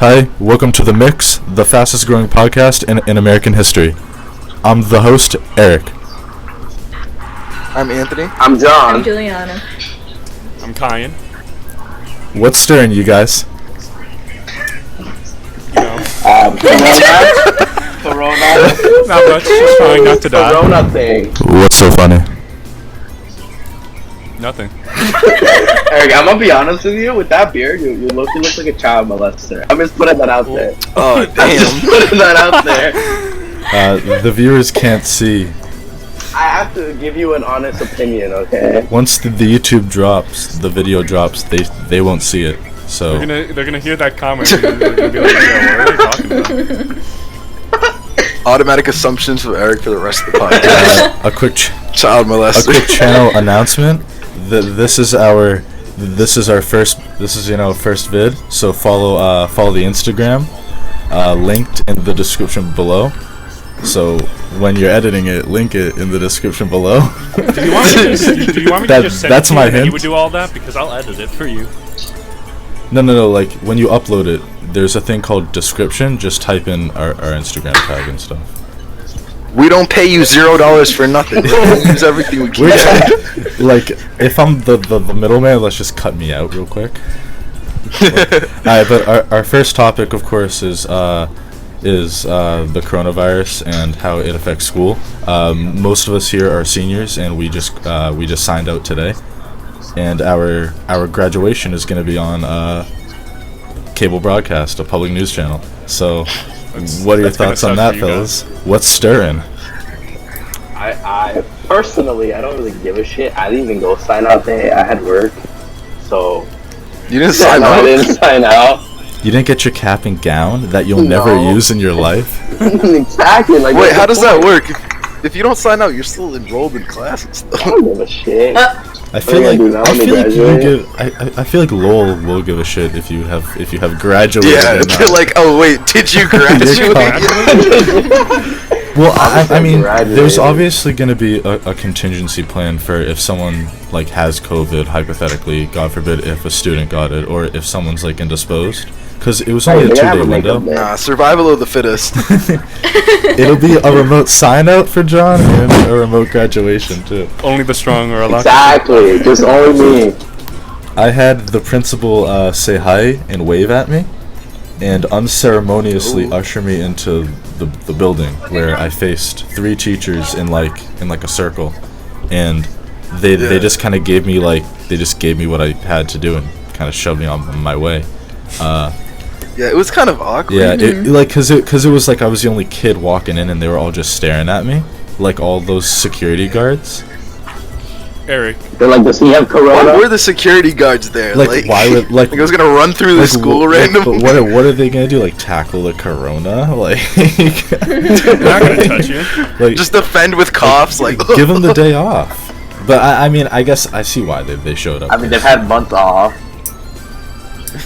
Hi, welcome to The Mix, the fastest growing podcast in American history. I'm the host, Eric. I'm Anthony. I'm John. I'm Juliana. I'm Kynmane. What's stirring you guys? You know, Corona. not much. Just trying not to die. Corona thing. What's so funny? Nothing. Eric, I'm gonna be honest with you. With that beard, you look like a child molester. I'm just putting that out there. Oh, I'm just damn. putting that out there. The viewers can't see. I have to give you an honest opinion, okay? Once the YouTube drops, the video drops, they won't see it. So They're gonna hear that comment and they're gonna be like, "Yeah, what are you talking about?" Automatic assumptions for Eric for the rest of the podcast. a quick Child molester. quick channel announcement. This is our first vid. So follow the Instagram, linked in the description below. So when you're editing it, link it in the description below. Do you want me to just send That's it to my you and hint. you would do all that? Because I'll edit it for you. No. Like when you upload it, there's a thing called description. Just type in our Instagram tag and stuff. We don't pay you $0 for nothing. We use everything we can. Like if I'm the middleman, let's just cut me out real quick. Alright, but our first topic, of course, is the coronavirus and how it affects school. Most of us here are seniors, and we just signed out today, and our graduation is going to be on cable broadcast, a public news channel. So, what are your thoughts on that, fellas? What's stirring? I personally, I don't really give a shit. I didn't even go sign out there. I had work, so You didn't sign I up? didn't sign out. You didn't get your cap and gown that you'll never No. use in your life? Exactly. Like, Wait, what's how the does that point? work? If you don't sign out, you're still enrolled in classes. I don't give a shit. I feel What are like you gonna do now when you I feel like Lowell will give a shit if you have graduated. Yeah, or they're not. like, oh wait, did you graduate? Well, I mean, Graduated. there's obviously going to be a contingency plan for if someone like has COVID, hypothetically, God forbid, if a student got it, or if someone's like indisposed, because it was only a They have 2-day a window. makeup day. Nah, survival of the fittest. It'll be a remote sign out for John and a remote graduation too. Only the strong are allowed. Exactly. Just only me. I had the principal say hi and wave at me, and unceremoniously usher me into the building where I faced 3 teachers in like a circle, and they just kind of gave me what I had to do and kind of shoved me on my way. Yeah, it was kind of awkward. Yeah, because it was like I was the only kid walking in, and they were all just staring at me, like all those security guards. Eric, They're like, does he have Why corona? were the security guards there? Like, why would like? Like I was gonna run through the school randomly. But what are they gonna do? Like tackle the corona? Like, they're not gonna touch you. like Just defend with coughs, like give them the day off. But I mean, I guess I see why they showed up. I mean, they've had months off.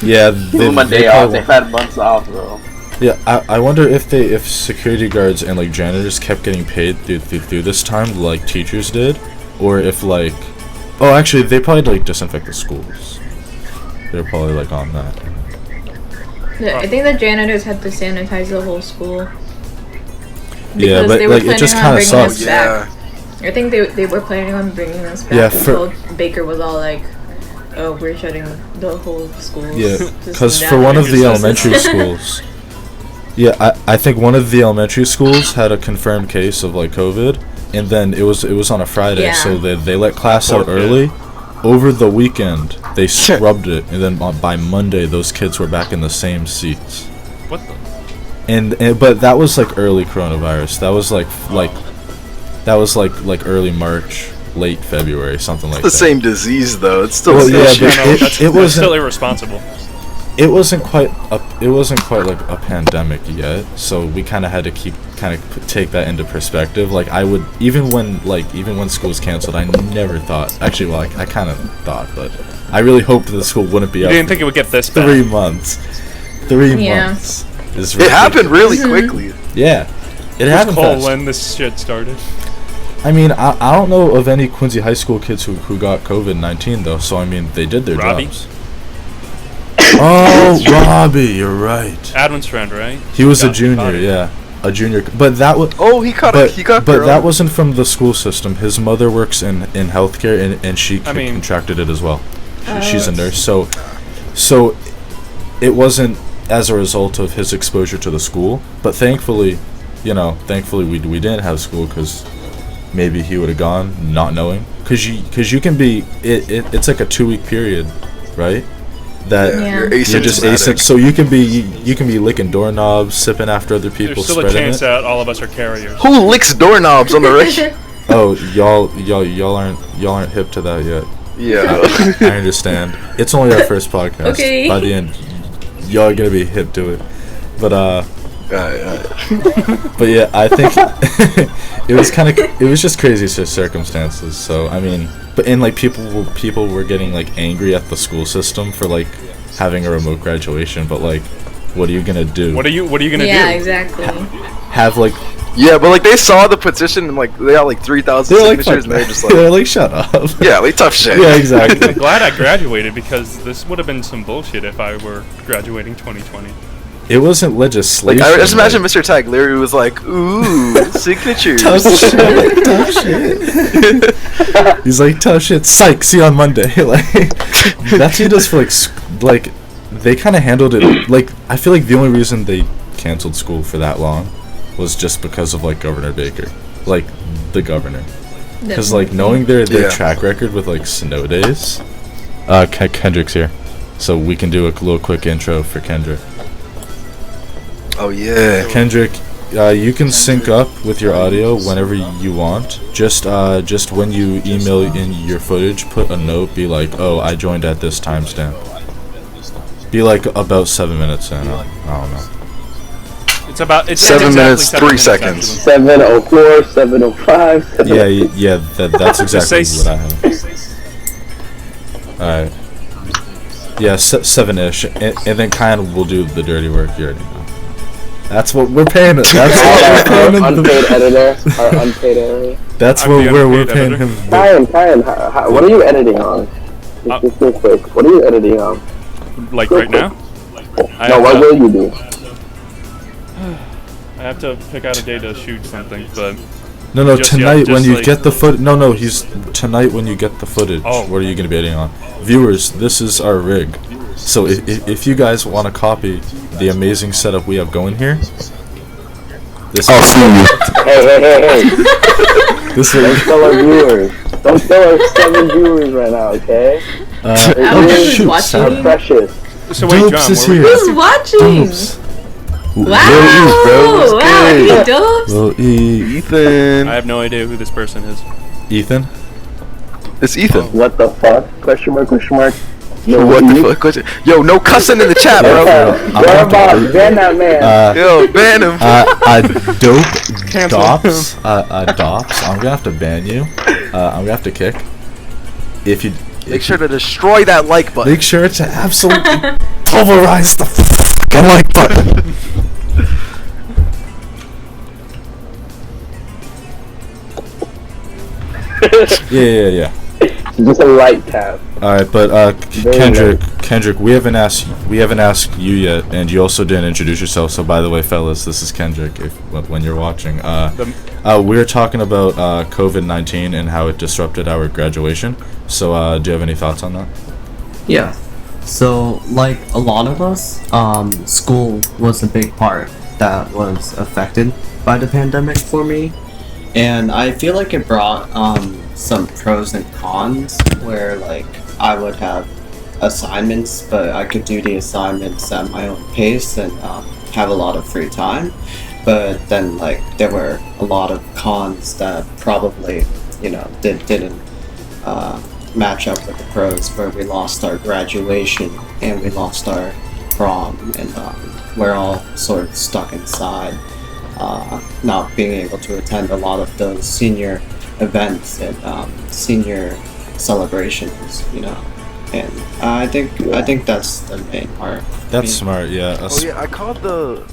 Yeah, Give them a day off. They've had months off, bro. Yeah, I wonder if security guards and like janitors kept getting paid through this time like teachers did, or if like, oh actually they probably like disinfect the schools. They're probably like on that. I think the janitors had to sanitize the whole school. Yeah, Because but they were like it planning just on kind of bringing us sucks. back. yeah. I think they were planning on bringing us back Yeah, for- until Baker was all like, "Oh, we're shutting the whole school." Yeah, because for one of the elementary schools, yeah, I think one of the elementary schools had a confirmed case of like COVID, and then it was on a Friday, Yeah. so they let class out Poor kid. early. Over the weekend, they scrubbed it, and then by Monday, those kids were back in the same seats. What the? And but that was like early coronavirus. That was like early March, late February, something like The that. same disease though. It's still Well, the yeah, same but shit. That's wasn't- still irresponsible. It wasn't quite like a pandemic yet, so we kind of had to take that into perspective. Like I would even when school was canceled, I never thought. Actually, well, I kind of thought, but I really hoped that the school wouldn't be You out didn't for think it would get this bad. 3 months. 3 Yeah. months. Is It happened ridiculous. really quickly. Yeah, it It was happened cold fast. when this shit started. I mean, I don't know of any Quincy high school kids who got COVID-19 though. So I mean, they did their Robbie? jobs. Oh, Robbie, you're right. Adwin's friend, right? He was a Got junior, bodied. yeah, a junior. But that was. Oh, he got But corona. that wasn't from the school system. His mother works in healthcare, and she contracted it as well. She's a nurse, so it wasn't as a result of his exposure to the school. But thankfully, we didn't have school because maybe he would have gone not knowing. Because you can be it's like a 2-week period, right? That you're you're just asymptomatic. So you can be licking doorknobs, sipping after other people, There's still a spreading chance it. that all of us are carriers. Who licks doorknobs on the regular? Oh, y'all aren't hip to that yet. Yeah. I understand. It's only our first podcast. Okay. By the end, y'all are gonna be hip to it. But but yeah, I think it was just crazy circumstances. So I mean, but like people were getting like angry at the school system for like having a remote graduation. But like, what are you gonna do? What are you gonna do? Yeah, exactly. Have like. Yeah, but like they saw the petition and like they got like 3,000 They're like, signatures and they're just like, they're like, shut up. yeah, like tough shit. Yeah, exactly. I'm glad I graduated because this would have been some bullshit if I were graduating 2020. It wasn't legislation. Like I just imagine Mr. Tag Larry was like, ooh, signatures. Tough shit. Tough shit. He's like, tough shit. Psych. See you on Monday. Like that's what he does for like they kind of handled it. Like I feel like the only reason they canceled school for that long was just because of like Governor Baker, like the governor. Because like knowing their track record with like snow days. Kendrick's here, so we can do a little quick intro for Kendrick. Oh yeah. Kendrick, you can sync up with your audio whenever you want. Just when you email in your footage, put a note. Be like, oh, I joined at this timestamp. Be like about 7 minutes in. I don't know. It's 7 minutes, 3 exactly seconds. 7:04, 7:05. Yeah. That's exactly what I have. All right. Yeah, 7-ish, and then Kyan will do the dirty work. You already know. That's what we're paying it. That's what we're paying him. Unpaid editor. Our unpaid editor. That's what we're paying him. Kyan, what are you editing on? Just real quick. What are you editing on? Like right now? No, what will you do? I have to pick out a day to shoot something, but No, tonight when you like get the foot. No, he's tonight when you get the footage. Oh. What are you gonna be editing on? Viewers, this is our rig. So if you guys want to copy the amazing setup we have going here, this. Hey. This Don't is. tell our viewers. Don't tell our 7 viewers right now, okay? Who's shoot, watching? They're precious. so wait, Dopes John, is where here. were you? Who's watching? Dopes. Wow! Wow, he dope. Lil E. Ethan. I have no idea who this person is. Ethan. It's Ethan. What the fuck? Question mark. No, What the fuck? Yo, no cussing in the chat, bro. Ban that man. Yo, ban him. Dops. Dops. I'm gonna have to ban you. I'm gonna have to kick. If you Make sure to destroy that like button. make sure to absolutely pulverize the fucking like button. Yeah. Just a light tap. All right, but Kendrick, we haven't asked you yet, and you also didn't introduce yourself. So, by the way, fellas, this is Kendrick. When you're watching, we're talking about COVID-19 and how it disrupted our graduation. So, do you have any thoughts on that? Yeah. So, like a lot of us, school was a big part that was affected by the pandemic for me. And I feel like it brought some pros and cons where like I would have assignments, but I could do the assignments at my own pace and have a lot of free time. But then like there were a lot of cons that probably, didn't match up with the pros, where we lost our graduation and we lost our prom, and we're all sort of stuck inside, not being able to attend a lot of those senior events and senior celebrations, and I think that's the main part. That's smart, yeah. Oh yeah, I called the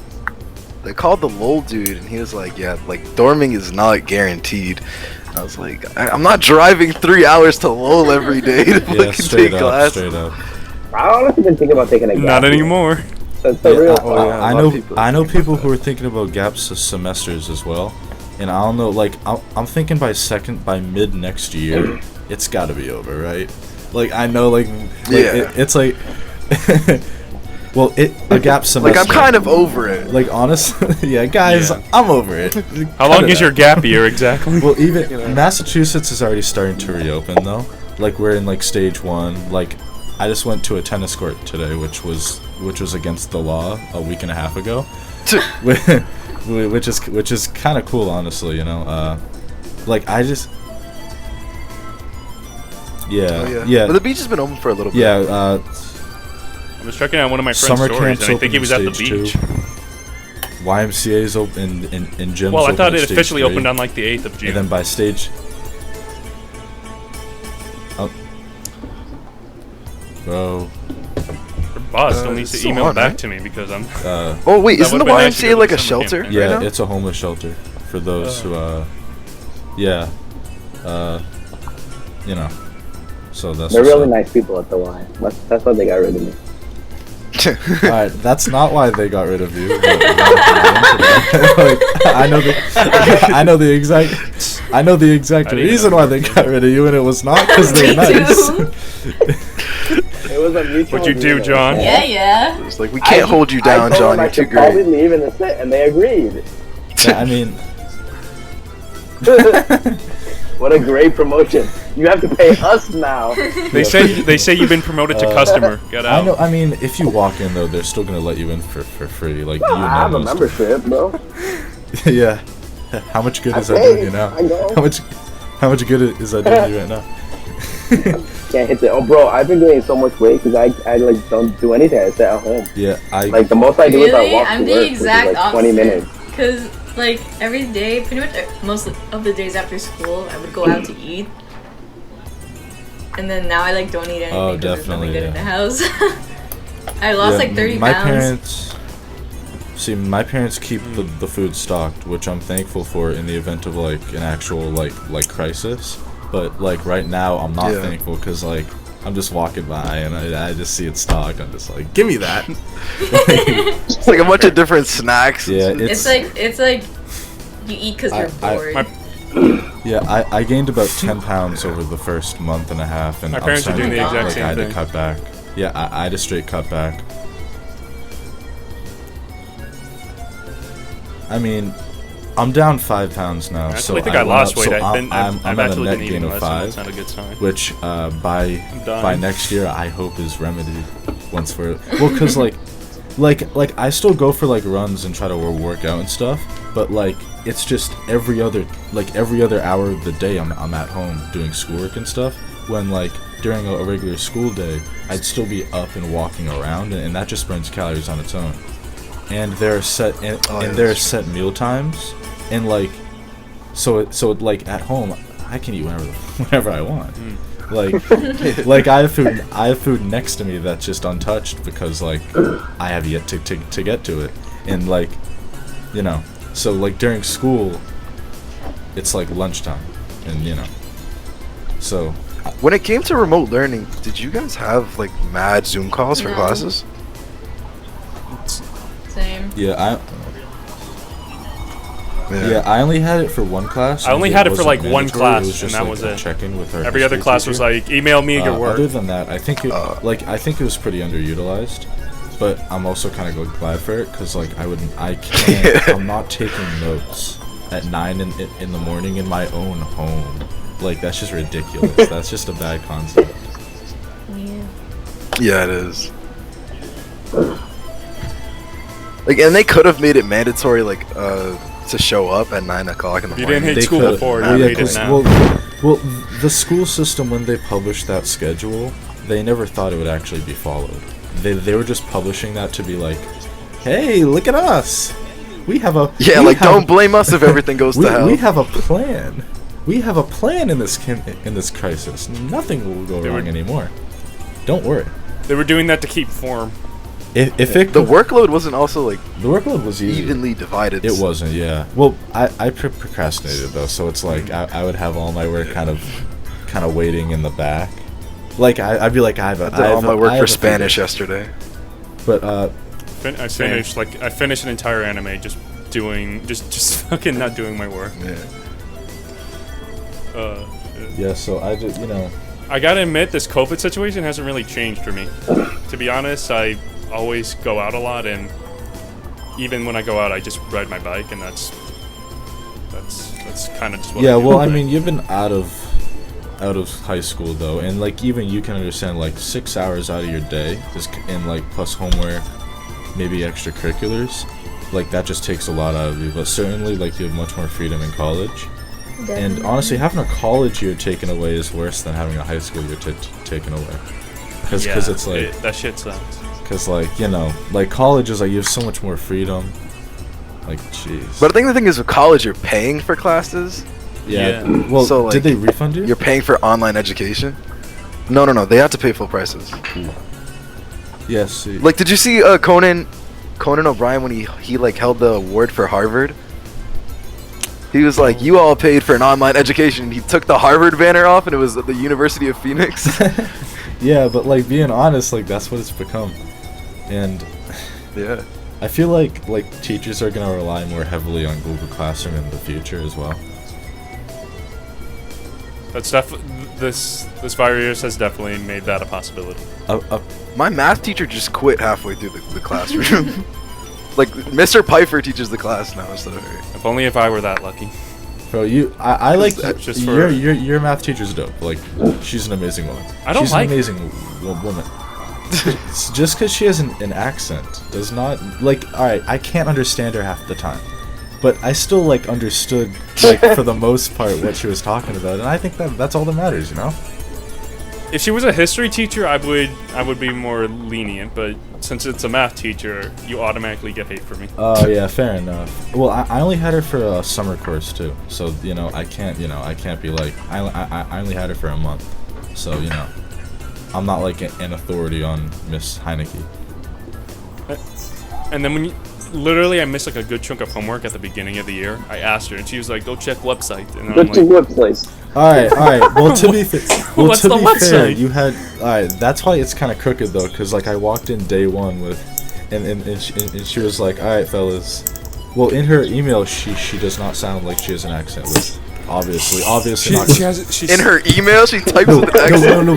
LOL dude, and he was like, yeah, like dorming is not guaranteed. I was like, I'm not driving 3 hours to LOL every day to fucking take class. Straight up. I honestly been thinking about taking a gap. Not year. anymore. That's the real. yeah. I a lot know. of people- I know people who are thinking about gap semesters as well, and I don't know. Like, I'm thinking by mid next year, it's got to be over, right? Like, I know, like Yeah. it's like, well, a gap semester. Like I'm kind of over it. Like, honestly, yeah, guys, Yeah. I'm over it. How long is your gap year exactly? Well, even Massachusetts is already starting to reopen though. Like, we're in like stage 1. Like, I just went to a tennis court today, which was against the law a week and a half ago, which is kind of cool, honestly. You know, like I just. Yeah, Oh, yeah, But the beach has been open for a little bit. yeah. I was checking out one of my friend's Summer stories, camps and I think he open was in at the stage beach. 2. YMCA's open in gyms. Well, I open thought in it stage officially 3, opened on like the 8th of and June. then by stage. Oh. Bro. Your boss still needs to still email on, back right? to me because I'm. Oh wait, That isn't the would've been nice to YMCA go to like a the summer shelter camp, Yeah, right now? it's a homeless shelter for those who, yeah, you know, so that's. They're what's really up. nice people at the Y. That's why they got rid of me. Alright, that's not why they got rid of you. But, like, I know the exact reason why they got rid of you, and it was not because they're Me nice. too. It was a mutual. What'd you do, agreement. John? Yeah. It's like we can't hold you down, I told John. them I You're too should probably great. leave in the sit, and they agreed. Yeah, I mean, What a great promotion! You have to pay us now. They say you've been promoted to customer. Get out. I know. I mean, if you walk in though, they're still gonna let you in for free. Like, you know, I have a those- membership, bro. Yeah. How much good I is that doing you paid, now? I know. How much good is that doing you right now? Can't hit the. Oh, bro, I've been gaining so much weight because I like don't do anything. I sit at home. Yeah, Like the most I do is I Really? walk I'm to the work, which is exact like 20 minutes. opposite. Cause like every day, pretty much most of the days after school, I would go out to eat. And then now I like don't eat anything Oh, because there's nothing definitely, good in the yeah. house. I lost like 30 my pounds. My parents keep the food stocked, which I'm thankful for in the event of like an actual like crisis. But like right now, I'm not Yeah. thankful because like I'm just walking by and I just see it stocked. I'm just like, give me that. It's like a bunch of different snacks. Yeah, It's like you eat because you're I- bored. Yeah, I gained about 10 pounds over the first month and a half, and My I'm parents are starting doing to the get, exact like, same I had to thing. cut back. Yeah, I had to straight cut back. I mean, I'm down 5 pounds now. I so actually think I went lost up- weight. so I've I'm at a actually net been gain eating of less, and 5, that's not a good sign. which by dying. next year I hope is remedied once for well, cause like I still go for like runs and try to work out and stuff, but like it's just every other hour of the day I'm at home doing schoolwork and stuff. When like during a regular school day, I'd still be up and walking around, and that just burns calories on its own. And there are set there are set meal times, and like so like at home I can eat whenever I want. Like I have food next to me that's just untouched because like I have yet to get to it, and like you know, so like during school it's like lunchtime, and you know, so When it came to remote learning, did you guys have like mad Zoom calls for No. classes? Same. yeah I only had it for one class. I only and had it for, wasn't like, one mandatory, class, it was just and that like was a it. check-in with our Every other history class teacher. was like, email me your work. Other than that, I think it I think it was pretty underutilized, but I'm also kind of glad for it because like I'm not taking notes at 9 in the morning in my own home. Like that's just ridiculous. That's just a bad concept. Yeah. Yeah, it is. Like, and they could have made it mandatory, like, to show up at 9 o'clock in the You morning. didn't hate They school could- before, well, you yeah, hate it 'cause- now. well, the school system when they published that schedule, they never thought it would actually be followed. They were just publishing that to be like, hey, look at us. We have a Yeah, we like, have- don't blame us if everything goes to hell. we have a plan. We have a plan in this crisis. Nothing will go wrong anymore. Don't worry. They were doing that to keep form. If it The workload wasn't also, like, the workload was easy. evenly divided. It wasn't, yeah. Well, I procrastinated though, so it's like I would have all my work kind of waiting in the back. Like I'd be like, I did all my work for Spanish yesterday. But I finished an entire anime just fucking not doing my work. Yeah, so I just, I gotta admit, this COVID situation hasn't really changed for me. To be honest, I always go out a lot, and even when I go out, I just ride my bike, and that's kind of just what I do. well, I mean, you've been out of high school though, and like even you can understand like 6 hours out of your day, just and like plus homework, maybe extracurriculars, like that just takes a lot out of you. But certainly, like you have much more freedom in college. And honestly, having a college year taken away is worse than having a high school year taken away. Because it's like... that shit sucks. Because, like, like college is like, you have so much more freedom. Like, jeez. But I think the thing is, with college, you're paying for classes. Yeah. Well, so, like, did they refund you? You're paying for online education? No. They have to pay full prices. Yes. Yeah, like, did you see Conan O'Brien when he like held the award for Harvard? He was like, you all paid for an online education. He took the Harvard banner off, and it was at the University of Phoenix. Yeah, but like being honest, like that's what it's become, and yeah, I feel like teachers are gonna rely more heavily on Google Classroom in the future as well. That's this virus has definitely made that a possibility. My math teacher just quit halfway through the classroom. Like, Mr. Pfeiffer teaches the class now instead of her. If only if I were that lucky. Bro, I like just for your math teacher's dope. Like, she's an amazing woman. She's an amazing woman. Just because she has an accent does not, like, alright, I can't understand her half the time. But I still, like, understood, like, for the most part what she was talking about. And I think that's all that matters, If she was a history teacher, I would be more lenient, but since it's a math teacher, you automatically get hate for me. Oh yeah, fair enough. Well, I only had her for a summer course too, so I can't be like I only had her for a month, so I'm not like an authority on Miss Heineke. And then literally I missed like a good chunk of homework at the beginning of the year. I asked her, and she was like, "Go check website." And I'm like, websites. All right. Well, to be fair, What's the website? you had. All right, that's why it's kind of crooked though, because like I walked in day one with, and she was like, "All right, fellas." Well, in her email, she does not sound like she has an accent. Which obviously not. She's In her email, she types with an accent. No,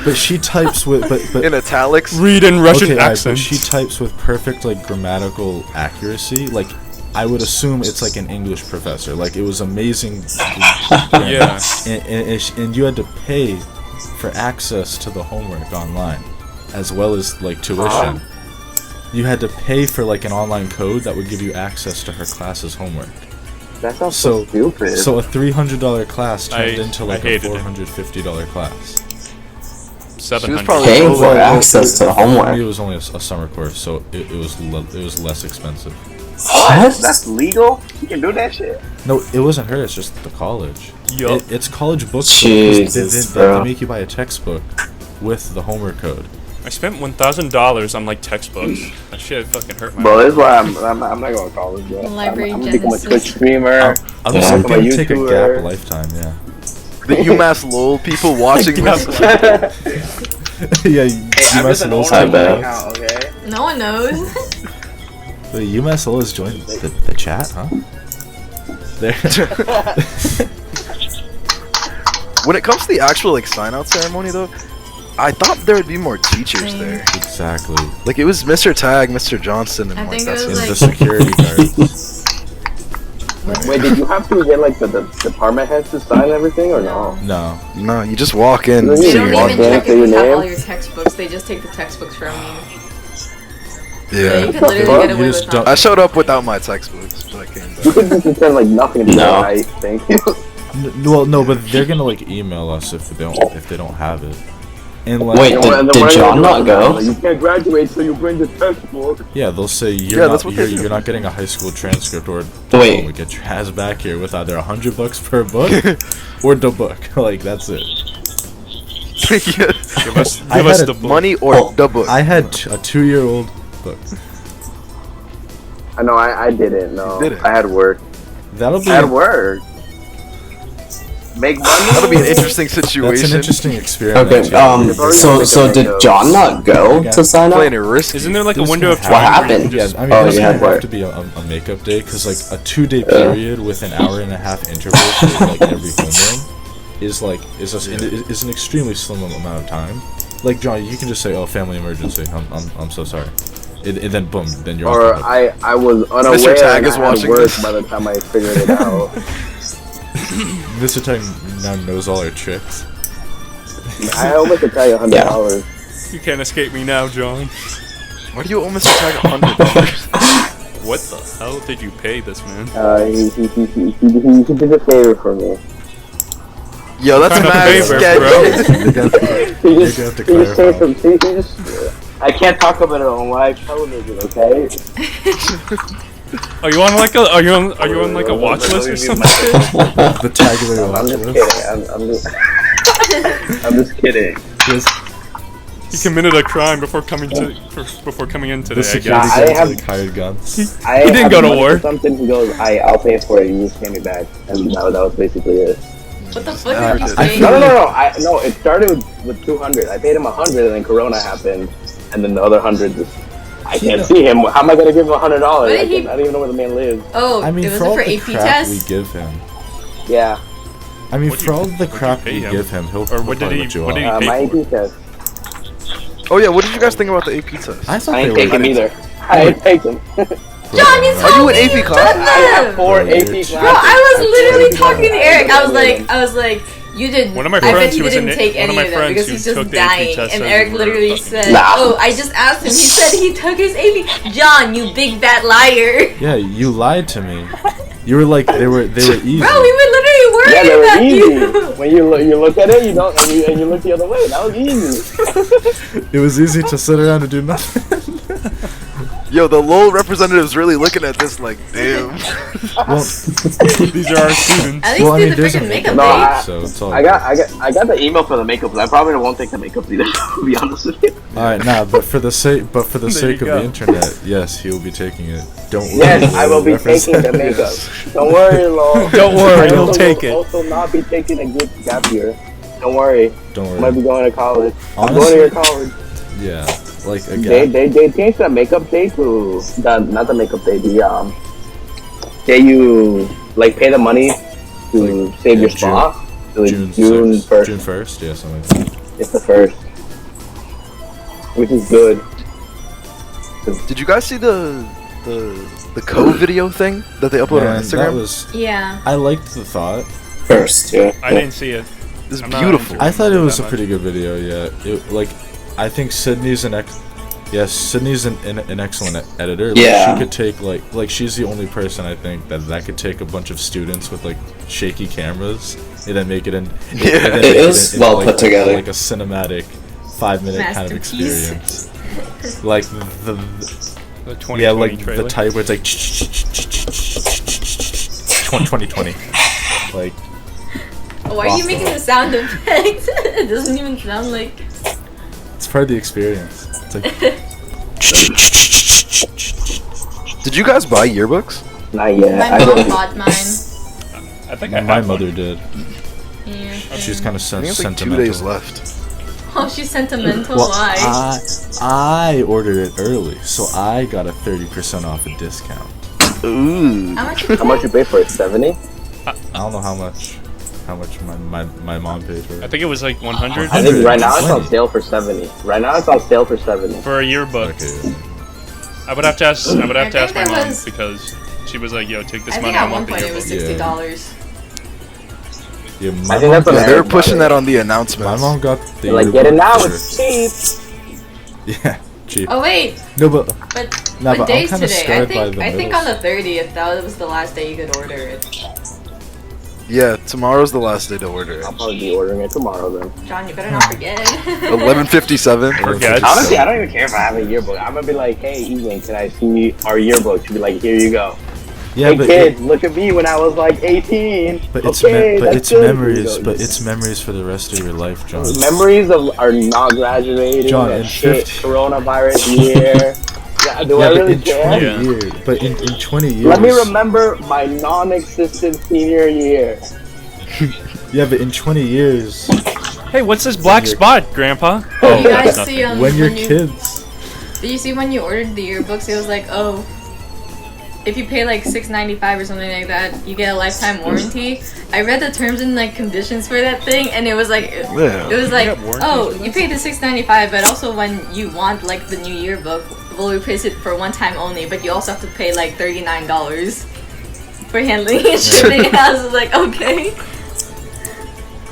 but she types with but in italics. read in Russian okay, accent. but she types with perfect like grammatical accuracy. Like I would assume it's like an English professor. Like it was amazing. Yeah. And you had to pay for access to the homework online, as well as like tuition. You had to pay for like an online code that would give you access to her class's homework. That sounds so stupid. So a $300 class turned into like a hated it. $450 class. She was 700. probably Paying for access to the For me, homework. it was only a summer course, so it was less expensive. What? That's legal? You can do that shit? No, it wasn't her. It's just the college. Yup. It's college books. Jesus, they bro. make you buy a textbook with the homework code. I spent $1,000 on like textbooks. That shit fucking hurt my. Bro, this is why I'm not going to college, bro. Library I'm becoming a Genesis. Twitch streamer. I'm Yeah. just I'm a gonna take a YouTuber. gap lifetime. Yeah. The UMass LOL people watching this. Yeah. I'm UMass just an LOL's old I bet. account, okay? No one knows. The UMass LOL has joined the chat, huh? There. When it comes to the actual like sign out ceremony though, I thought there would be more teachers Same. there. Exactly. Like it was Mr. Tag, Mr. Johnson, and I like think it that's was, And it. the security guards. Wait, did you have to get like the department heads to sign everything or no? No. No, you just walk in. They and They see don't your walk even in, check say if your you have name. all your textbooks. They just take the textbooks from you. Yeah. You could literally get away just with don't- I nothing. showed up without my textbooks, but I came You back. could just pretend like nothing to be No. alright, thank you. Well, no, but they're gonna like email us if they don't have it. And like, Wait, And what- and did what are John you not doing? go? Like, you can't graduate till you bring the textbook. yeah, they'll say Yeah, that's what they do. you're not getting a high school transcript, or Wait. we get your ass back here with either $100 per book or the book. Like that's it. Yeah. Give us I had the a- book. Money or Oh, the book. I had a 2-year-old book. I know, I didn't. No, You didn't. I had work. That'll be I had work. make money. That'll be an interesting situation. That's an interesting experiment. Okay. yeah. So did John not go to sign up? Playing a risk. Isn't there like a This window of can time? happen. where you can Yeah, just- I mean, Oh, it doesn't yeah, have right. to be a makeup day, because like a 2-day period with an hour and a half interval for like every homeroom is an extremely slim amount of time. Like John, you can just say, "Oh, family emergency. I'm so sorry," and then boom, then you're. Or off the hook. I was unaware Mr. Tag and is I had watching work this. by the time I figured it out. Mr. Tang now knows all our tricks. I almost could tell you $100. You can't escape me now, John. Why do you owe Mr. Tag $100? What the hell did you pay this man? He did a favor for me. Yo, that's Kind of mad favor, sketchy. bro. You're gonna He have to he just said clarify. some things. I can't talk about it on live television, okay? Are you on like a watch list or something? The tagular I'm watch just list. kidding. I'm just kidding. He committed a crime before coming into The today. I security guess. I guards have- like hired guns. He didn't go to war. Something. He goes, I'll pay for it. You just pay me back, and that was basically it. What the fuck did you I say? feel No. It started with 200. I paid him 100, and then Corona happened, and then the other 100. I can't see him. How am I gonna give him $100? What I did he- don't even know where the man lives. Oh, I mean, it was for all for the AP crap test? we give him. Yeah, I mean, What'd for you- all the what'd you crap pay we him? give him, he'll Or what did probably he- let you what did off. he- my pay AP test. Oh yeah, what did you guys think about the AP test? I thought I they ain't were. take him either. I ain't take him. John, you Are you told an me AP you class? done I have them! 4 Bro, AP you're- classes. Bro, I was literally talking to Eric. I I was like, you did. One of my I bet friends he who was didn't in it- take one of any my of them friends because who he's just took the AP dying. test And said Eric we were literally fucking- said, Nah. "Oh, I just asked him. He said he took his AP." John, you big fat liar. Yeah, you lied to me. You were like they were easy. Bro, we were literally worried Yeah, they were about easy. you. When you look at it, you don't, and you look the other way. That was easy. It was easy to sit around and do nothing. Yo, the LOL representative's really looking at this like, damn. Well, These are our students. At least well, I do mean, the there's a freaking makeup makeup No, day. so it's all. I got the email for the makeup. I probably won't take the makeup either. To be honest with you. All right, nah, but for the sake of you the go. internet, yes, he will be taking it. Don't worry. Yes, I will be taking the makeup. Don't worry, Lol. Don't worry, I he'll also take will it. Also, not be taking a good gap year. Don't worry. Don't I might be worry. going to college. I'm Honestly, going to your college. Yeah, like again. They changed the makeup day to not the makeup day. You like pay the money to Like, save yeah, your spot. So it's June June 6th, 1st. June 1st, yeah, something like that. It's the first, which is good. Did you guys see the code video thing that they uploaded on Man, that Instagram? was. Yeah. I liked the thought. First, yeah. I didn't see it. It's I'm not beautiful. into I thought it was a that pretty good video. Yeah, I think Sydney's an Sydney's an excellent editor. Like, Yeah. she could take like she's the only person I think that could take a bunch of students with like shaky cameras and then make it in. Yeah. It is well put together. like a cinematic 5-minute kind of Masterpiece. experience. Like the The 2020 yeah, like trailer. the type where it's like 2020. Like Why are you making the sound effect? It doesn't even sound like. it's part of the experience. It's like Did you guys buy yearbooks? Not yet. My I mom don't. bought mine. I think I my have mother one. did. Yeah. She's kind of I think it's like 2 sentimental. days left. Oh, she's sentimental. Well, Why? I ordered it early, so I got a 30% off a discount. Ooh. How much? You How much you pay for it? 70? I don't know how much my mom paid for I it. think it was like 100 I think right now it's on 120. sale for 70. Right now it's on sale for 70. for a yearbook. Okay. I would have to ask. I would have to I ask my think mom there was- because she was like, "Yo, take this I money. think I at one want the point it was yearbook." $60. Yeah, I my think mom that's what Yeah, got, they were Eric pushing bought that it. on the announcements. my mom got the They're like, get it yearbook now, for- it's cheap. Yeah, cheap. Oh wait, No, but but Nah, what but I'm day's kinda today? I scared by think the I think middle on the 30th that was the last day you could order it. Yeah, tomorrow's the last day to order it. I'll probably be ordering it tomorrow then. John, you better not forget. 11:57. Forget. Honestly, I don't even care if I have a yearbook. I'm gonna be like, hey, Ewan, can I see our yearbook? She'll be like, here you go. yeah, Hey, but kid, look at me when I was like 18. but it's okay, but that's it's good. memories. You know, But it's memories for the rest of your life, John. memories of our not graduating, John, that in shit 50 coronavirus year. Yeah, do I Yeah, but really in care? 20 Yeah. years, but in 20 years. Let me remember my non-existent senior year. Yeah, but in 20 years, Hey, what's this black spot, Grandpa? You guys nothing. see when you're you, kids, Did you see when you ordered the yearbooks? It was like, oh, if you pay like $6.95 or something like that, you get a lifetime warranty. I read the terms and like conditions for that thing, and it was like, Yeah. it was like, got warranties oh, for you paid the $6.95, but also when you want like the new yearbook, we'll replace it for one time only, but you also have to pay like $39 for handling and shipping. I was like, okay.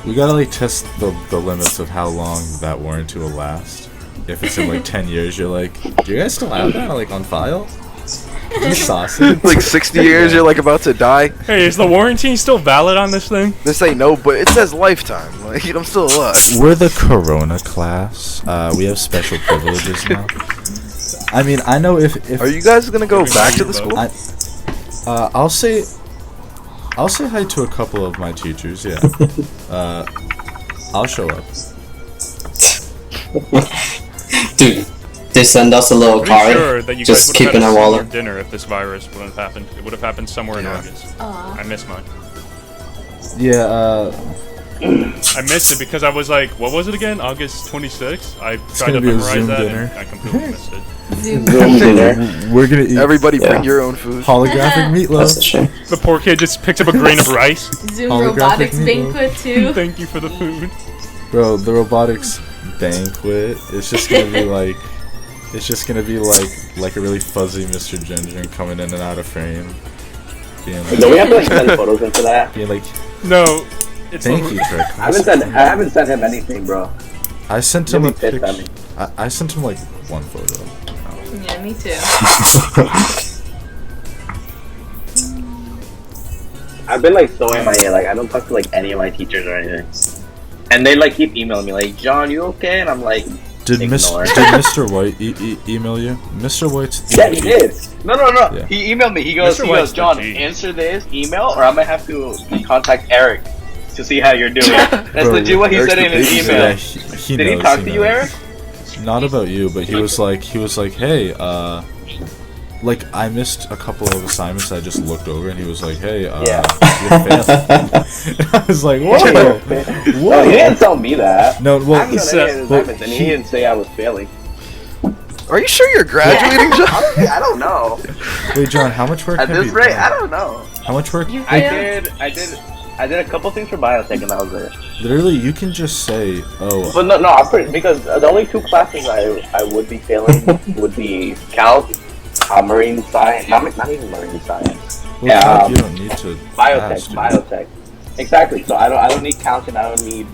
we gotta like test the limits of how long that warranty will last. If it's in like 10 years, you're like, do you guys still have that like on file? You sausage. Like 60 years, you're like about to die. Hey, is the warranty still valid on this thing? They say no, but it says lifetime. Like I'm still alive. We're the Corona class. We have special privileges now. I mean, I know if Are you guys gonna go back to the school? I'll say hi to a couple of my teachers. Yeah. I'll show up. Dude, they send us a little Pretty card. sure that you guys Just would keep have in had a our similar wallet. dinner if this virus wouldn't have happened. It would have happened somewhere in Yeah. August. Aw. I missed mine. Yeah. I missed it because I was like, what was it again? August 26th? I tried gonna to be a memorize Zoom that dinner. and I completely missed it. Zoom. Zoom dinner. We're gonna eat Everybody bring Yeah. your own food. holographic That's a meatloaf. shame. The poor kid just picked up a grain of rice. Zoom Holographic robotics meatloaf. banquet too. Thank you for the food. Bro, the robotics banquet is just gonna be like, it's just gonna be like a really fuzzy Mr. Ginger coming in and out of frame, being Do we like, have to like send photos into that? being like, No, it's thank the- you, Trick. I haven't sent him anything, bro. I sent You'll him a be pissed at picture. me. I sent him like one photo. Yeah, me too. I've been like so MIA, like I don't talk to like any of my teachers or anything. And they like keep emailing me like, John, you okay? And I'm like, Did Ignore. Mr. White email you? Mr. White's the yeah, he did. No. Yeah. He emailed me. He goes, Mr. White's the John, G. answer this email, or I might have to contact Eric to see how you're doing. That's Bro, legit what he Eric's said in the his babysitter. email. Yeah, he Did he knows, talk to you, knows. Eric? Not about you, but he was like, hey, like I missed a couple of assignments. I just looked over and he was like, hey, Yeah. you're failing. I was like, whoa, No, he whoa. didn't tell me that. No, I well, haven't done any of his well, assignments, and he didn't say I was failing. Are you sure you're graduating, John? Honestly, I don't know. wait, John, how much work At have this you rate, done? I don't know. How much work? I did a couple things for biotech, and that was it. Literally, you can just say, oh, But no, I'm pretty, because the only two classes I would be failing would be calc, marine science, not even marine science, well, yeah, Calc, you don't need to pass, biotech, dude. Exactly. So I don't need calc, and I don't need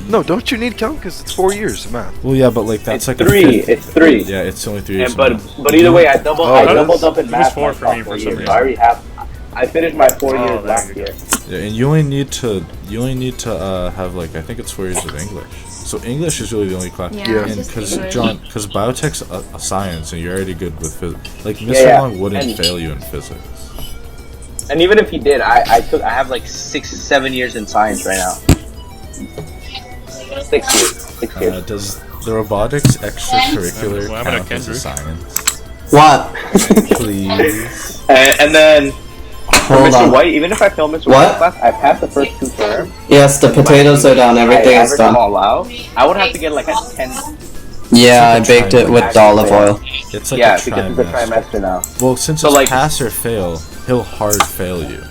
No, don't you need calc? Because it's 4 years of math. Well, yeah, but like that's it's like three. a fifth. It's three. Yeah, it's only 3 years. And, but of math. but either way, I doubled up in it was math. 4 my for me sophomore for some year. reason. So I already have. I finished my 4 Oh, years there last you go. year. Yeah, and you only need to have like I think it's 4 years of English. So English is really the only class. Yeah, Yeah. it's And just because English. John, because biotech's a science, and you're already good with physics. Like Mr. Yeah, Long wouldn't and- fail you in physics. And even if he did, I have like 6-7 years in science right now. 6 years. 6 years. Does the robotics extracurricular What happened to count as a Kendrick? science? What? Please. And then for Hold Mr. on. White, even if I fail Mr. What? White's class, I passed the first 2 terms. Yes, the potatoes are done. Everything is done. All out, I would have to get like a 10. Yeah, I It's like a baked it with trimester. the olive oil. It's like Yeah, a because it's a trimester. trimester now. Well, since So, it's like- pass or fail, he'll hard fail you.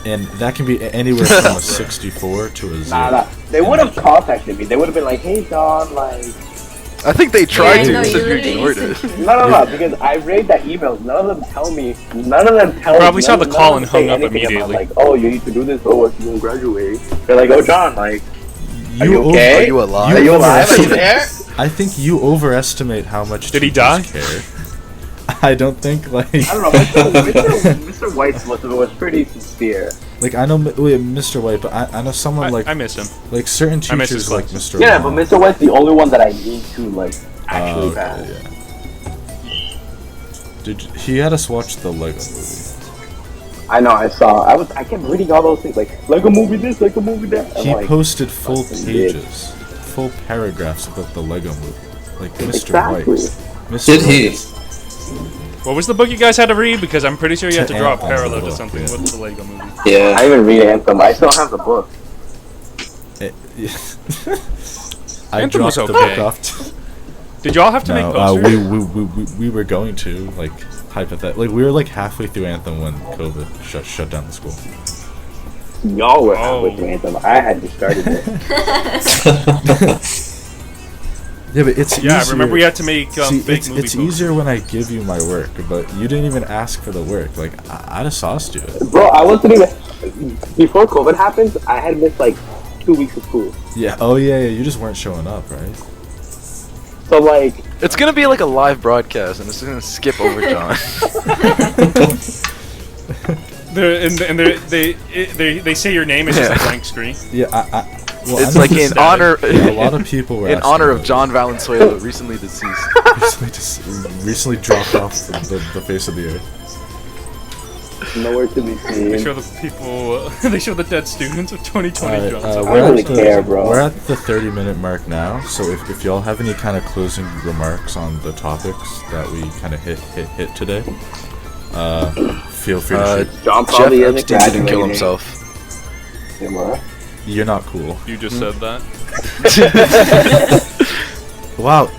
And that can be anywhere from a 64 to a 0. Nah. They would have contacted me. They would have been like, "Hey, John, like." I think they tried Yeah, to, no, so you you literally ignored used it. to- No, because I read that emails. None of them tell me. None of them tell. Probably saw none- the none call of and them say hung up anything about, immediately. Like, oh, you need to do this. Oh, what you gonna graduate? They're like, oh, John, like, are you over- okay? Are you alive? Are you alive? Are you overestimate- there? I think you overestimate how much Did he teachers die? care. I don't think like I don't know. Mr. White's was pretty sincere. like I know Mr. White, but I know someone like I miss him. like certain I miss his teachers like class. Mr. Yeah, Long. but Mr. White's the only one that I need to like actually Okay, pass. yeah. He had us watch the Lego movie? I know. I saw. I kept reading all those things like Lego movie this, Lego movie that. I'm He like, posted full fucking did. pages, full paragraphs about the Lego movie. Like Mr. Exactly. White. Mr. Did he? White. What was the book you guys had to read? Because I'm pretty sure you had to draw a Anthem, parallel to yeah. something with the Lego movie. Yeah. I even read Anthem. I still have the book. I Anthem was dropped the okay. book off. Did y'all have to make No, posters? we were going to, like, hypothetically, like, we were like halfway through Anthem when COVID shut down the school. Y'all were Oh. halfway through Anthem. I had just started it. Yeah, but it's Yeah, I easier. remember we had to make See, fake it's movie it's posters. easier when I give you my work, but you didn't even ask for the work. Like, I'd have sauced you. Bro, I wasn't even... Before COVID happened, I had missed like 2 weeks of school. Yeah. Oh yeah, you just weren't showing up, right? So like... It's gonna be like a live broadcast, and it's gonna skip over John. They say your name is just a blank screen. Yeah. Well, It's I like know in this- honor, Yeah, a lot of people were in asking honor of about John Valenzuela, recently deceased. it. Recently dropped off the face of the earth. Nowhere to be They seen. show the people. They show the dead students of 2020 Alright, Johnson. I don't really care, bro. We're at the 30-minute mark now, so if y'all have any kind of closing remarks on the topics that we kind of hit today, feel free to share. John Jeff probably isn't Epstein didn't kill graduating. himself. Yeah, what? You're not cool. You just said that. Wow,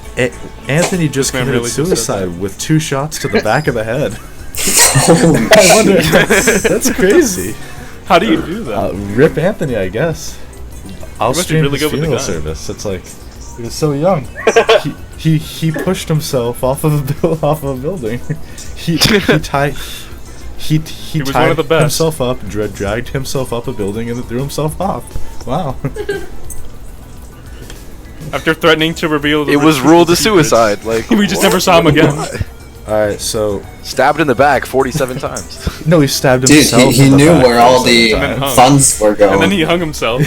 Anthony just man committed really just said suicide with 2 shots to the back of the head. I wonder. That's crazy. How do you do that? Rip Anthony, I guess. I'll must be stream really his good with the funeral gun. service. It's like he was so young. he pushed himself off of a building. He tied. He was tied one of the best. himself up, dragged himself up a building, and then threw himself off. Wow. After threatening to reveal the It was secrets. ruled a suicide. Like We just never saw him again. All right, so stabbed in the back 47 times. no, he stabbed Dude, himself. he in the knew back where all 47 the times. hung. funds were going. And then he hung himself.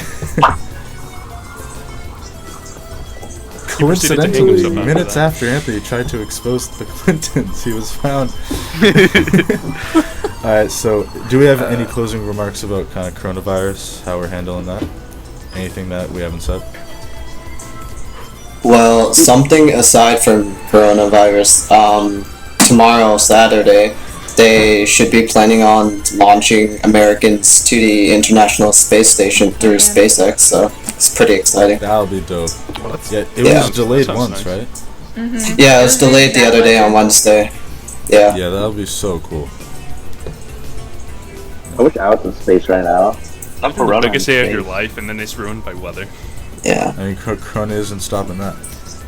proceeded to hang Coincidentally, himself after minutes that. after Anthony tried to expose the Clintons, he was found. Alright, so do we have any closing remarks about kind of coronavirus, how we're handling that? Anything that we haven't said? Well, something aside from coronavirus, tomorrow, Saturday, they should be planning on launching Americans to the International Space Station through SpaceX, so it's pretty exciting. That'll be dope. Yeah, it Yeah. was delayed Sounds once, nice. right? Yeah, it was delayed the other day on Wednesday. Yeah. Yeah, that'll be so cool. I wish I was in space right now. I'm for The running. biggest day of your life, and then it's ruined by weather. Yeah. I mean, Corona isn't stopping that.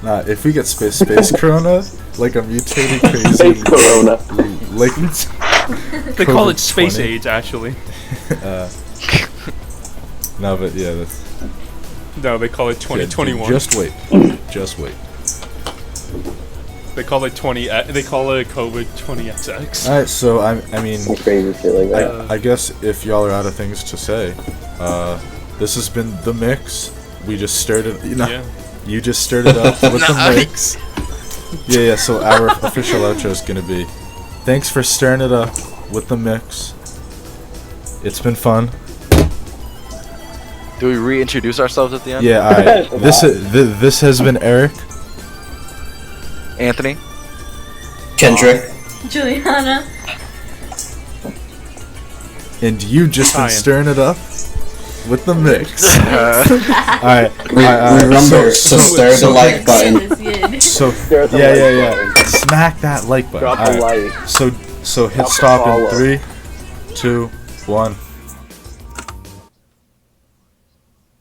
Nah, if we get space Corona, like a mutated crazy, Space Corona. like They call it space COVID-20. age, actually. No, but yeah, that's No, they call it yeah, 2021. Just wait, just wait. They call it 20. They call it COVID 20XX. All right, so I mean, Some crazy shit like that. I guess if y'all are out of things to say, this has been the mix. We just stirred it. Yeah. You just stirred it up with the mix. Yeah. So our official outro is gonna be, thanks for stirring it up with the mix. It's been fun. Do we reintroduce ourselves at the end? Yeah. All right. This has been Eric. Anthony. Kendrick. Juliana. And you just been Ryan. stirring it up with the mix. Alright. Remember to stir the like button. So Stir the yeah. Smack that like button. Drop a Alright. like. So hit Drop a stop in follow. 3, 2, 1.